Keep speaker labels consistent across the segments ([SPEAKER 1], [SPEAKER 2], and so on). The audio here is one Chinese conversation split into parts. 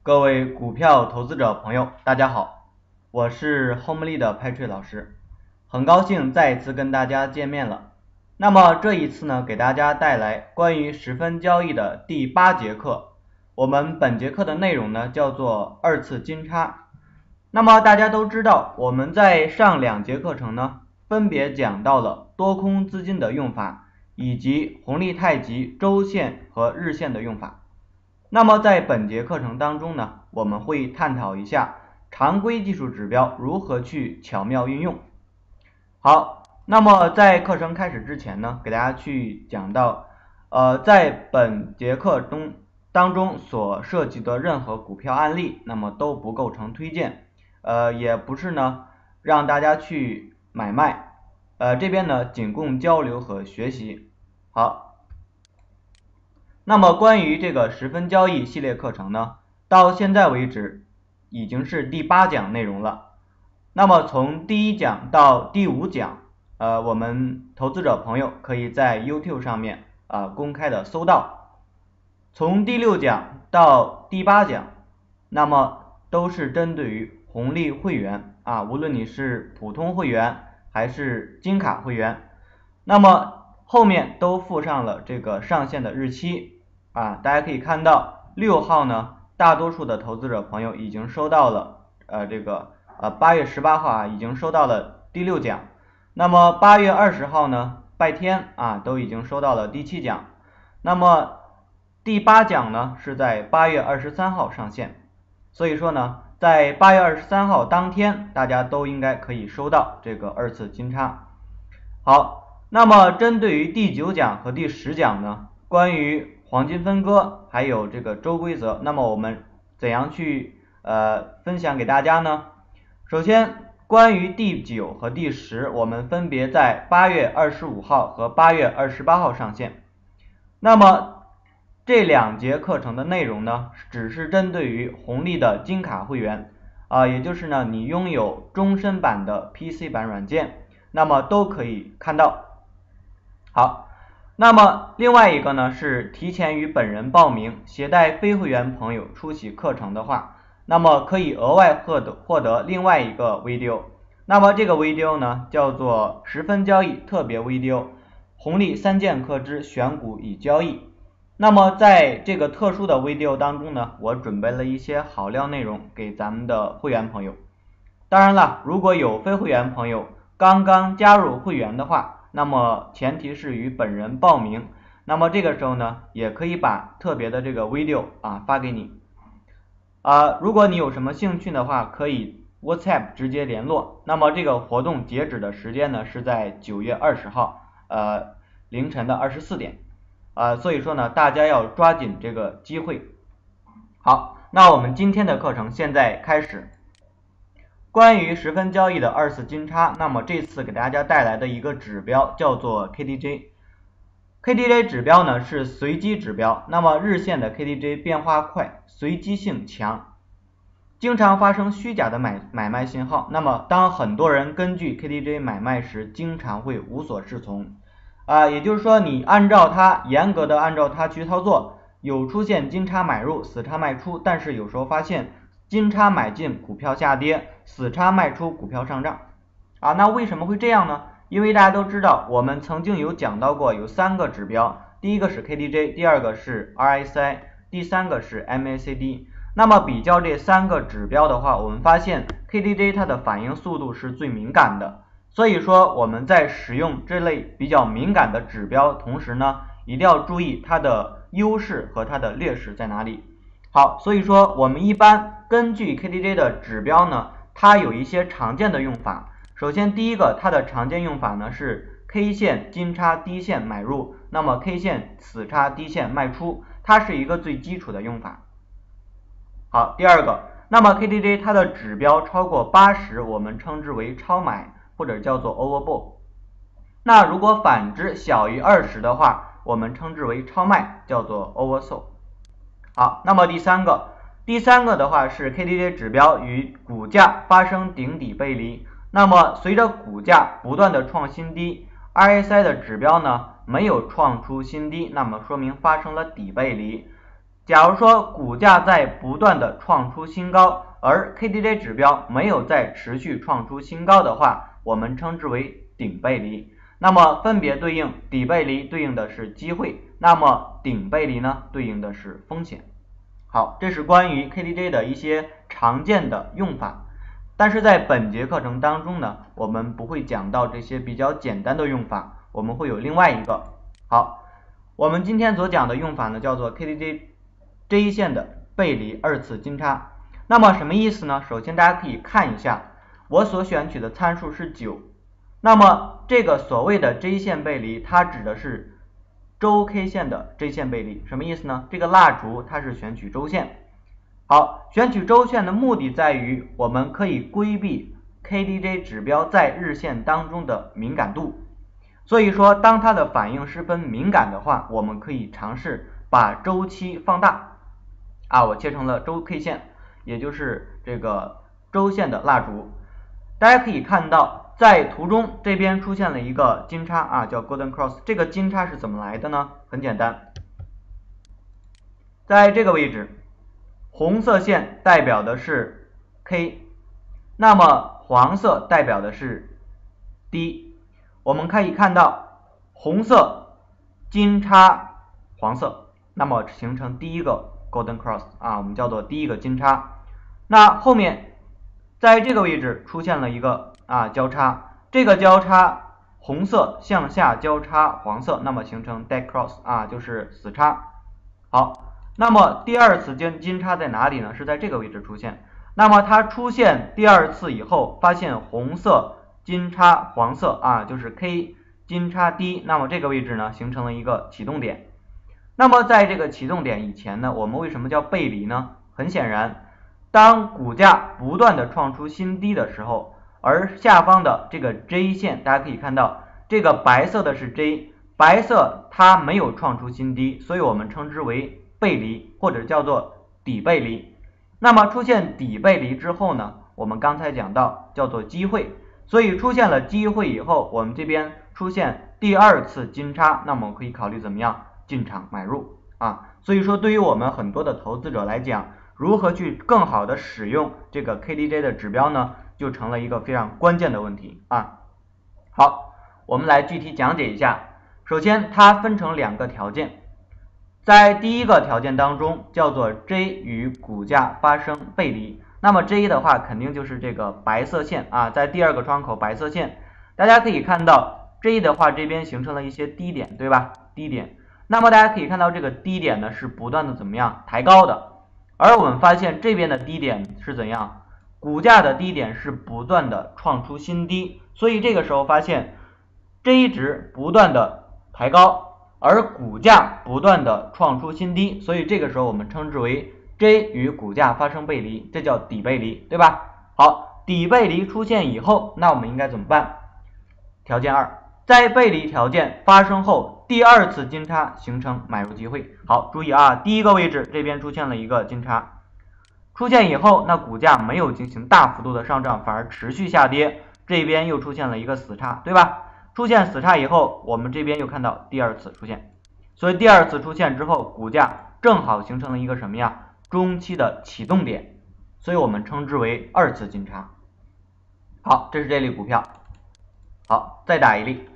[SPEAKER 1] 各位股票投资者朋友，大家好，我是 Homely 的Patrick 老师，很高兴再一次跟大家见面了。那么这一次呢，给大家带来关于10分交易的第8节课。我们本节课的内容呢叫做二次金叉。那么大家都知道，我们在上2节课程呢，分别讲到了多空资金的用法，以及红利太极周线和日线的用法。那么在本节课程当中呢，我们会探讨一下常规技术指标如何去巧妙运用。好，那么在课程开始之前呢，给大家去讲到，在本节课当中所涉及的任何股票案例，那么都不构成推荐，也不是呢让大家去买卖，这边呢仅供交流和学习。好。那么关于这个10分交易系列课程呢，到现在为止已经是第8讲内容了。那么从第1讲到第5讲，我们投资者朋友可以在 YouTube 上面公开的搜到。从第6讲到第8讲，那么都是针对于红利会员无论你是普通会员还是金卡会员，那么后面都附上了这个上线的日期大家可以看到6号呢，大多数的投资者朋友已经收到了8月18号已经收到了第6讲，那么8月20号呢，拜天都已经收到了第7讲，那么第8讲呢是在8月23号上线，所以说呢，在8月23号当天，大家都应该可以收到这个二次金叉。好，那么针对于第9讲和第10讲呢，关于黄金分割还有这个周规则，那么我们怎样去分享给大家呢？首先，关于第9和第10，我们分别在8月25号和8月28号上线。那么这2节课程的内容呢，只是针对于红利的金卡会员也就是呢你拥有终身版的 PC 版软件，那么都可以看到。好，那么另外一个呢是提前于本人报名，携带非会员朋友出席课程的话，那么可以额外获得另外一个 video。那么这个 video 呢叫做10分交易特别 video， 红利3剑客之选股与交易。那么在这个特殊的 video 当中呢，我准备了一些好料内容给咱们的会员朋友。当然了，如果有非会员朋友刚刚加入会员的话，那么前提是与本人报名，那么这个时候呢，也可以把特别的这个 video发给你。如果你有什么兴趣的话，可以 WhatsApp 直接联络。那么这个活动截止的时间呢是在9月20号凌晨的24点所以说呢，大家要抓紧这个机会。好，那我们今天的课程现在开始。关于10分交易的二次金叉，那么这次给大家带来的一个指标叫做 KDJ。KDJ 指标呢是随机指标，那么日线的 KDJ 变化快，随机性强，经常发生虚假的买卖信号。那么当很多人根据 KDJ 买卖时，经常会无所适从也就是说你严格的按照它去操作，有出现金叉买入死叉卖出，但是有时候发现金叉买进股票下跌，死叉卖出股票上涨那为什么会这样呢？因为大家都知道，我们曾经有讲到过有3个指标，第一个是 KDJ， 第2个是 RSI， 第3个是 MACD。 那么比较这3个指标的话，我们发现 KDJ 它的反应速度是最敏感的，所以说我们在使用这类比较敏感的指标同时呢，一定要注意它的优势和它的劣势在哪里。好，所以说我们一般根据 KDJ 的指标呢，它有一些常见的用法。首先第一个，它的常见用法呢是 K 线金叉低线买入，那么 K 线死叉低线卖出，它是一个最基础的用法。好，第2个，那么 KDJ 它的指标超过80，我们称之为超买或者叫做 overbought。那如果反之小于20的话，我们称之为超卖，叫做 oversold。好，那么第三个的话是 KDJ 指标与股价发生顶底背离，那么随着股价不断的创新低， RSI 的指标呢没有创出新低，那么说明发生了底背离。假如说股价在不断的创出新高，而 KDJ 指标没有再持续创出新高的话，我们称之为顶背离。那么分别对应底背离对应的是机会，那么顶背离呢对应的是风险。好，这是关于 KDJ 的一些常见的用法。但是在本节课程当中呢，我们不会讲到这些比较简单的用法，我们会有另外一个。好，我们今天所讲的用法呢，叫做 KDJ 这一线的背离二次金叉。那么什么意思呢？首先大家可以看一下，我所选取的参数是9，那么这个所谓的 J 线背离，它指的是周 K 线的 J 线背离。什么意思呢？这个蜡烛它是选取周线。好，选取周线的目的在于我们可以规避 KDJ 指标在日线当中的敏感度。所以说当它的反应十分敏感的话，我们可以尝试把周期放大我切成了周 K 线，也就是这个周线的蜡烛。大家可以看到在图中这边出现了一个金叉叫 Golden Cross。 这个金叉是怎么来的呢？很简单，在这个位置红色线代表的是 K， 那么黄色代表的是 D。 我们可以看到红色金叉黄色，那么形成第一个 Golden Cross 我们叫做第一个金叉。那后面在这个位置出现了一个交叉，这个交叉红色向下交叉黄色，那么形成 Dead Cross 就是死叉。好，那么第二次金叉在哪里呢？是在这个位置出现。那么它出现第二次以后，发现红色金叉黄色就是 K 金叉 D， 那么这个位置呢形成了一个启动点。那么在这个启动点以前呢，我们为什么叫背离呢？很显然，当股价不断的创出新低的时候，而下方的这个 J 线，大家可以看到这个白色的是 J， 白色它没有创出新低，所以我们称之为背离，或者叫做底背离。那么出现底背离之后呢，我们刚才讲到叫做机会，所以出现了机会以后，我们这边出现第二次金叉，那么我可以考虑怎么样进场买入所以说对于我们很多的投资者来讲，如何去更好的使用这个 KDJ 的指标呢，就成了一个非常关键的问题好，我们来具体讲解一下。首先它分成两个条件，在第一个条件当中叫做 J 与股价发生背离，那么 J 的话肯定就是这个白色线在第二个窗口白色线，大家可以看到 J 的话这边形成了一些低点，对吧？低点，那么大家可以看到这个低点呢是不断的怎么样抬高的，而我们发现这边的低点是怎样，股价的低点是不断的创出新低，所以这个时候发现 J 值不断的抬高，而股价不断的创出新低，所以这个时候我们称之为 J 与股价发生背离，这叫底背离，对吧？好，底背离出现以后，那我们应该怎么办？条件2，在背离条件发生后，第二次金叉形成买入机会。好，注意第一个位置这边出现了一个金叉，出现以后，那股价没有进行大幅度的上涨，反而持续下跌，这边又出现了一个死叉，对吧？出现死叉以后，我们这边又看到第二次出现，所以第二次出现之后，股价正好形成了一个什么呀？中期的启动点，所以我们称之为二次金叉。好，这是这类股票。好，再打一例。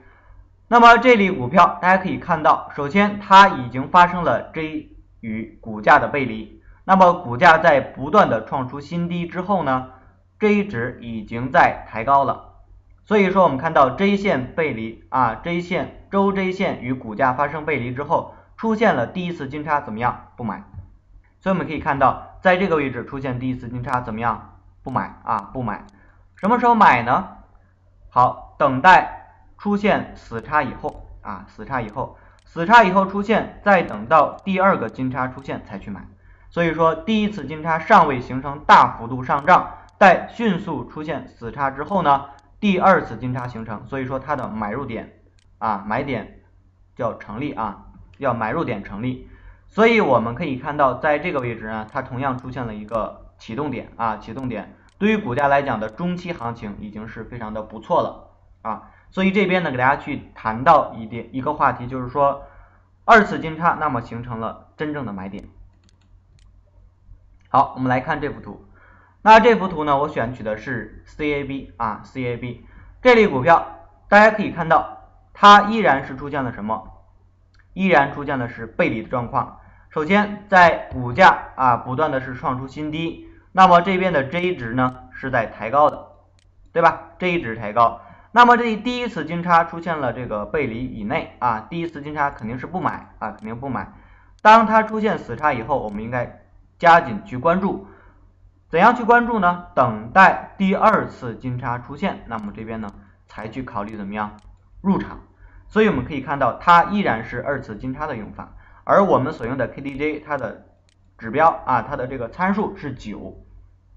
[SPEAKER 1] 那么这类股票大家可以看到，首先它已经发生了 J 与股价的背离，那么股价在不断的创出新低之后呢， J 值已经在抬高了，所以说我们看到 J 线背离J 线周 J 线与股价发生背离之后，出现了第一次金叉，怎么样？不买。所以我们可以看到在这个位置出现第一次金叉，怎么样？不买不买。什么时候买呢？好，等待出现死叉以后死叉以后出现，再等到第二个金叉出现才去买。所以说第一次金叉尚未形成大幅度上涨，在迅速出现死叉之后呢，第二次金叉形成，所以说它的买入点买点叫成立要买入点成立。所以我们可以看到在这个位置呢，它同样出现了一个启动点启动点对于股价来讲的中期行情已经是非常的不错了所以这边呢给大家去谈到一个话题，就是说二次金叉那么形成了真正的买点。好，我们来看这幅图。那这幅图呢，我选取的是 CAB 啊 ，CAB 这类股票，大家可以看到，它依然是出现了什么？依然出现的是背离的状况。首先，在股价不断的是创出新低，那么这边的 J 值呢是在抬高的，对吧 ？J 值抬高，那么这第一次金叉出现了这个背离以内第一次金叉肯定是不买肯定不买。当它出现死叉以后，我们应该加紧去关注。怎样去关注呢？等待第二次金叉出现，那么这边呢才去考虑怎么样入场。所以我们可以看到，它依然是二次金叉的用法，而我们所用的 KDJ 它的指标它的这个参数是9，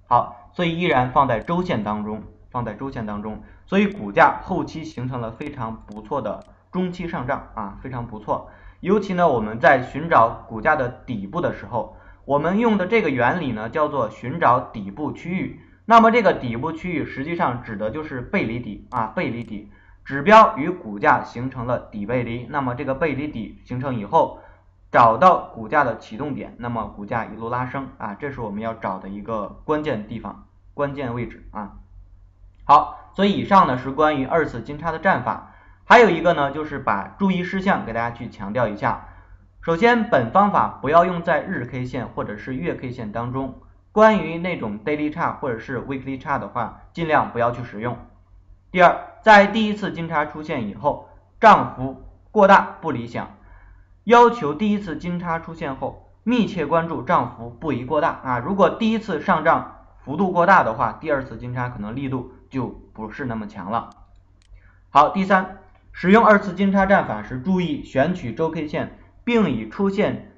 [SPEAKER 1] 好，所以依然放在周线当中，所以股价后期形成了非常不错的中期上涨非常不错。尤其呢，我们在寻找股价的底部的时候，我们用的这个原理呢叫做寻找底部区域。那么这个底部区域实际上指的就是背离底背离底。指标与股价形成了底背离，那么这个背离底形成以后，找到股价的启动点，那么股价一路拉升这是我们要找的一个关键地方、关键位置好，所以以上呢是关于二次金叉的战法，还有一个呢就是把注意事项给大家去强调一下。首先，本方法不要用在日 K 线或者是月 K 线当中，关于那种 daily chart 或者是 weekly chart 的话，尽量不要去使用。第二，在第一次金叉出现以后，涨幅过大不理想，要求第一次金叉出现后密切关注涨幅不宜过大如果第一次上涨幅度过大的话，第二次金叉可能力度就不是那么强了。好，第三，使用二次金叉战法时，注意选取周 K 线，并以出现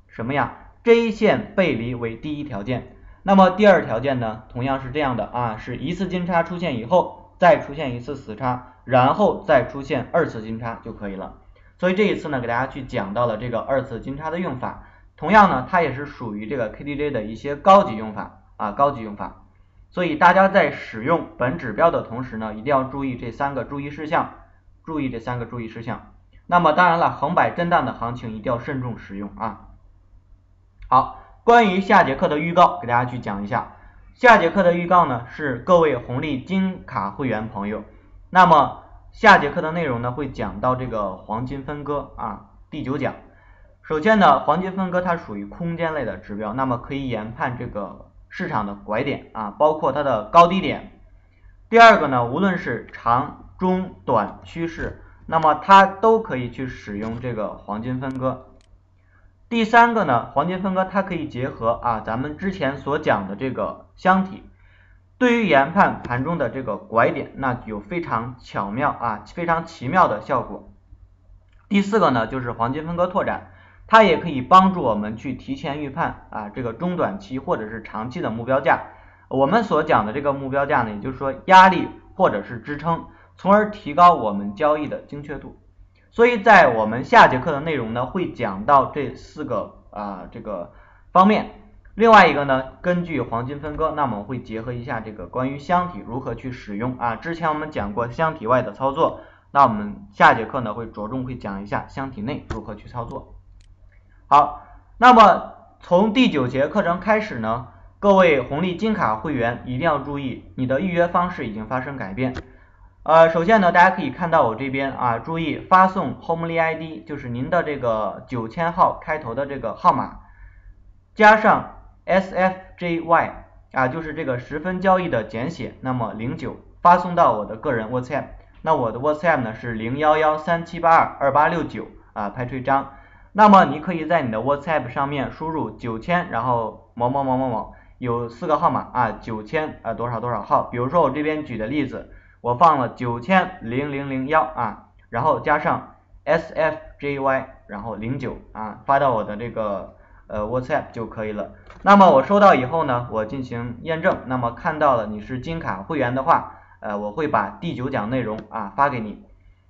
[SPEAKER 1] 什么呀 J 线背离为第一条件。那么第二条件呢，同样是这样的是一次金叉出现以后，再出现一次死叉，然后再出现二次金叉就可以了。所以这一次呢，给大家去讲到了这个二次金叉的用法。同样呢，它也是属于这个 KDJ 的一些高级用法高级用法。所以大家在使用本指标的同时呢，一定要注意这3个注意事项，那么当然了，横摆震荡的行情一定要慎重使用好，关于下节课的预告，给大家去讲一下。下节课的预告呢，是各位红利金卡会员朋友。那么下节课的内容呢，会讲到这个黄金分割第9讲。首先呢，黄金分割它属于空间类的指标，那么可以研判这个市场的拐点包括它的高低点。第二个呢，无论是长、中、短趋势，那么它都可以去使用这个黄金分割。第三个呢，黄金分割它可以结合咱们之前所讲的这个箱体，对于研判盘中的这个拐点，那有非常巧妙非常奇妙的效果。第四个呢，就是黄金分割拓展，它也可以帮助我们去提前预判这个中短期或者是长期的目标价。我们所讲的这个目标价呢，也就是说压力或者是支撑，从而提高我们交易的精确度。所以在我们下节课的内容呢，会讲到这4个这个方面。另外一个呢，根据黄金分割，那么我会结合一下这个关于箱体如何去使用之前我们讲过箱体外的操作，那我们下节课呢会着重会讲一下箱体内如何去操作。好，那么从第9节课程开始呢，各位红利金卡会员一定要注意，你的预约方式已经发生改变。首先呢，大家可以看到我这边注意发送 Homely ID， 就是您的这个9000号开头的这个号码，加上 SFJY 就是这个10分交易的简写，那么09发送到我的个人 WhatsApp， 那我的 WhatsApp 呢是01137822869拍吹张。那么你可以在你的 WhatsApp 上面输入9000，然后某某某某某，有4个号码9000多少多少号。比如说我这边举的例子，我放了90000001然后加上 SFJY， 然后09发到我的这个WhatsApp 就可以了。那么我收到以后呢，我进行验证，那么看到了你是金卡会员的话，我会把第9讲内容发给你。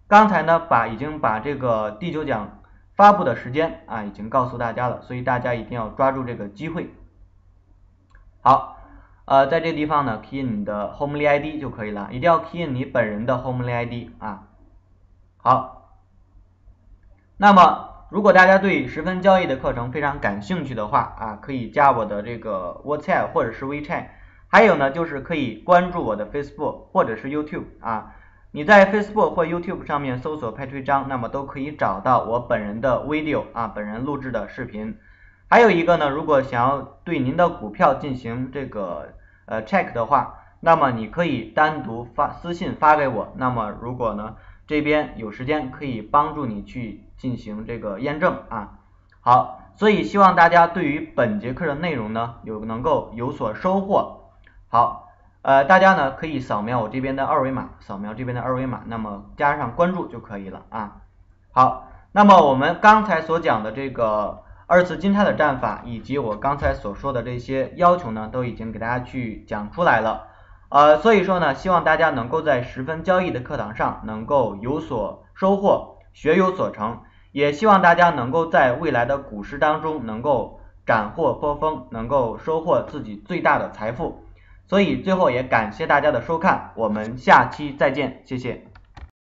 [SPEAKER 1] 刚才呢已经把这个第9讲发布的时间已经告诉大家了，所以大家一定要抓住这个机会。好，在这个地方呢 key in 你的 Homely ID 就可以了，一定要 key in 你本人的 Homely ID 好，那么如果大家对十分交易的课程非常感兴趣的话啊，可以加我的这个 WhatsApp 或者是 WeChat， 还有呢就是可以关注我的 Facebook 或者是 YouTube 啊。你在 Facebook 或 YouTube 上面搜索派推章，那么都可以找到我本人的 video 啊，本人录制的视频。还有一个呢，如果想要对您的股票进行这个check 的话，那么你可以单独私信发给我，那么如果呢这边有时间可以帮助你去进行这个验证啊。好，所以希望大家对于本节课的内容呢能够有所收获。好，大家呢可以扫描我这边的二维码，那么加上关注就可以了啊。好，那么我们刚才所讲的这个二次金叉的战法，以及我刚才所说的这些要求呢，都已经给大家去讲出来了。所以说呢，希望大家能够在十分交易的课堂上能够有所收获，学有所成，也希望大家能够在未来的股市当中能够斩获颇丰，能够收获自己最大的财富。所以最后也感谢大家的收看，我们下期再见，谢谢。